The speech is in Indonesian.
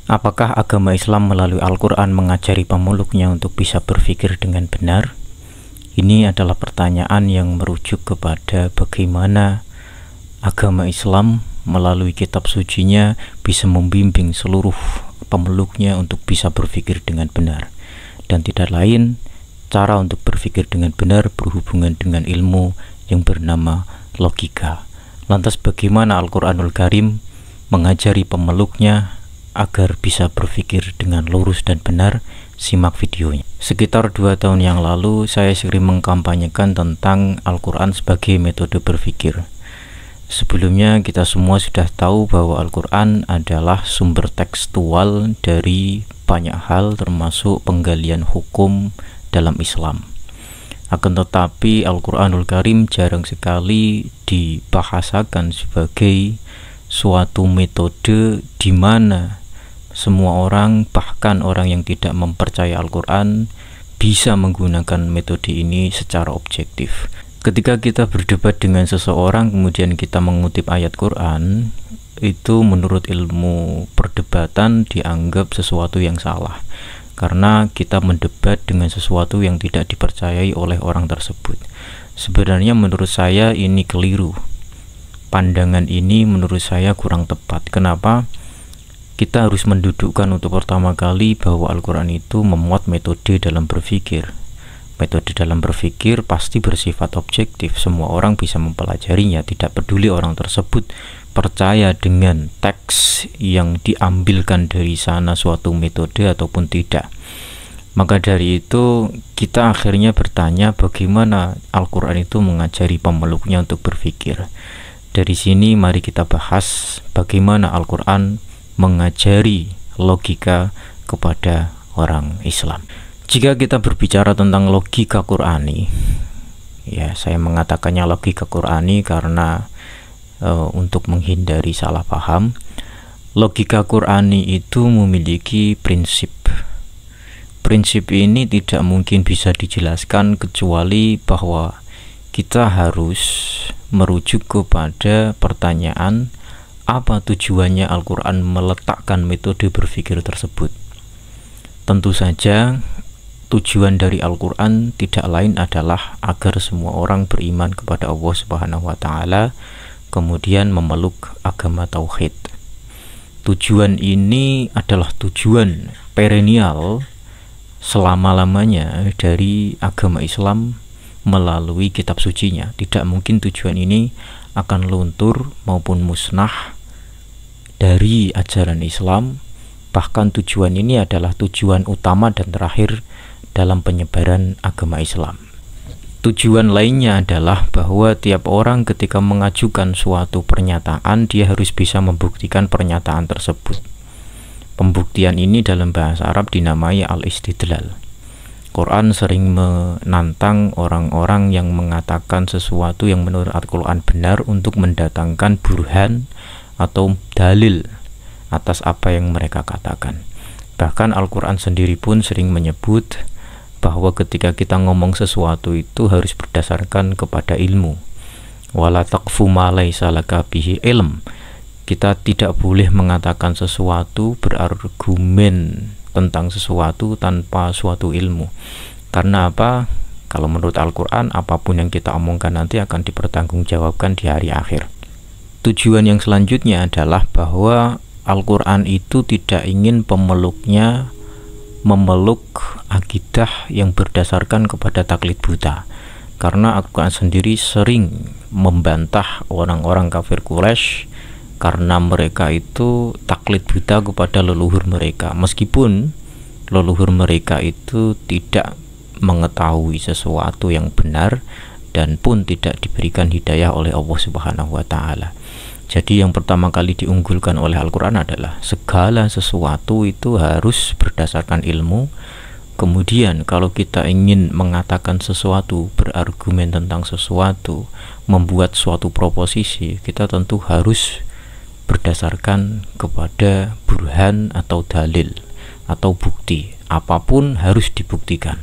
Apakah agama Islam melalui Al-Quran mengajari pemeluknya untuk bisa berpikir dengan benar? Ini adalah pertanyaan yang merujuk kepada bagaimana agama Islam melalui kitab sucinya bisa membimbing seluruh pemeluknya untuk bisa berpikir dengan benar. Dan tidak lain, cara untuk berpikir dengan benar berhubungan dengan ilmu yang bernama logika. Lantas bagaimana Al-Quranul Karim mengajari pemeluknya agar bisa berpikir dengan lurus dan benar? Simak videonya. Sekitar 2 tahun yang lalu saya sering mengkampanyekan tentang Al-Quran sebagai metode berpikir. Sebelumnya kita semua sudah tahu bahwa Al-Quran adalah sumber tekstual dari banyak hal, termasuk penggalian hukum dalam Islam. Akan tetapi Al-Quranul Karim jarang sekali dibahasakan sebagai suatu metode di mana semua orang, bahkan orang yang tidak mempercayai Al-Quran, bisa menggunakan metode ini secara objektif. Ketika kita berdebat dengan seseorang kemudian kita mengutip ayat Quran, itu menurut ilmu perdebatan dianggap sesuatu yang salah, karena kita mendebat dengan sesuatu yang tidak dipercayai oleh orang tersebut. Sebenarnya menurut saya ini keliru. Pandangan ini menurut saya kurang tepat. Kenapa? Kita harus mendudukkan untuk pertama kali bahwa Al-Quran itu memuat metode dalam berpikir. Metode dalam berpikir pasti bersifat objektif. Semua orang bisa mempelajarinya, tidak peduli orang tersebut percaya dengan teks yang diambilkan dari sana suatu metode ataupun tidak. Maka dari itu kita akhirnya bertanya bagaimana Al-Quran itu mengajari pemeluknya untuk berpikir. Dari sini mari kita bahas bagaimana Al-Quran mengajari logika kepada orang Islam. Jika kita berbicara tentang logika Qur'ani, ya saya mengatakannya logika Qur'ani karena untuk menghindari salah paham. Logika Qur'ani itu memiliki prinsip. Prinsip ini tidak mungkin bisa dijelaskan kecuali bahwa kita harus merujuk kepada pertanyaan apa tujuannya Al-Quran meletakkan metode berpikir tersebut. Tentu saja tujuan dari Al-Quran tidak lain adalah agar semua orang beriman kepada Allah Subhanahu wa Ta'ala, kemudian memeluk agama tauhid. Tujuan ini adalah tujuan perennial selama-lamanya dari agama Islam melalui kitab sucinya. Tidak mungkin tujuan ini akan luntur maupun musnah dari ajaran Islam. Bahkan tujuan ini adalah tujuan utama dan terakhir dalam penyebaran agama Islam. Tujuan lainnya adalah bahwa tiap orang ketika mengajukan suatu pernyataan, dia harus bisa membuktikan pernyataan tersebut. Pembuktian ini dalam bahasa Arab dinamai al-istidlal. Quran sering menantang orang-orang yang mengatakan sesuatu yang menurut Al-Quran benar untuk mendatangkan burhan atau dalil atas apa yang mereka katakan. Bahkan Al-Quran sendiri pun sering menyebut bahwa ketika kita ngomong sesuatu itu harus berdasarkan kepada ilmu. Wala taqfu ma laysa laka bihi ilm. Kita tidak boleh mengatakan sesuatu, berargumen tentang sesuatu tanpa suatu ilmu. Karena apa? Kalau menurut Al-Quran, apapun yang kita omongkan nanti akan dipertanggungjawabkan di hari akhir. Tujuan yang selanjutnya adalah bahwa Al-Quran itu tidak ingin pemeluknya memeluk akidah yang berdasarkan kepada taklid buta. Karena Al-Quran sendiri sering membantah orang-orang kafir Quraisy karena mereka itu taklid buta kepada leluhur mereka, meskipun leluhur mereka itu tidak mengetahui sesuatu yang benar dan pun tidak diberikan hidayah oleh Allah Subhanahu wa Ta'ala. Jadi yang pertama kali diunggulkan oleh Al-Quran adalah segala sesuatu itu harus berdasarkan ilmu. Kemudian kalau kita ingin mengatakan sesuatu, berargumen tentang sesuatu, membuat suatu proposisi, kita tentu harus berdasarkan kepada burhan atau dalil atau bukti. Apapun harus dibuktikan.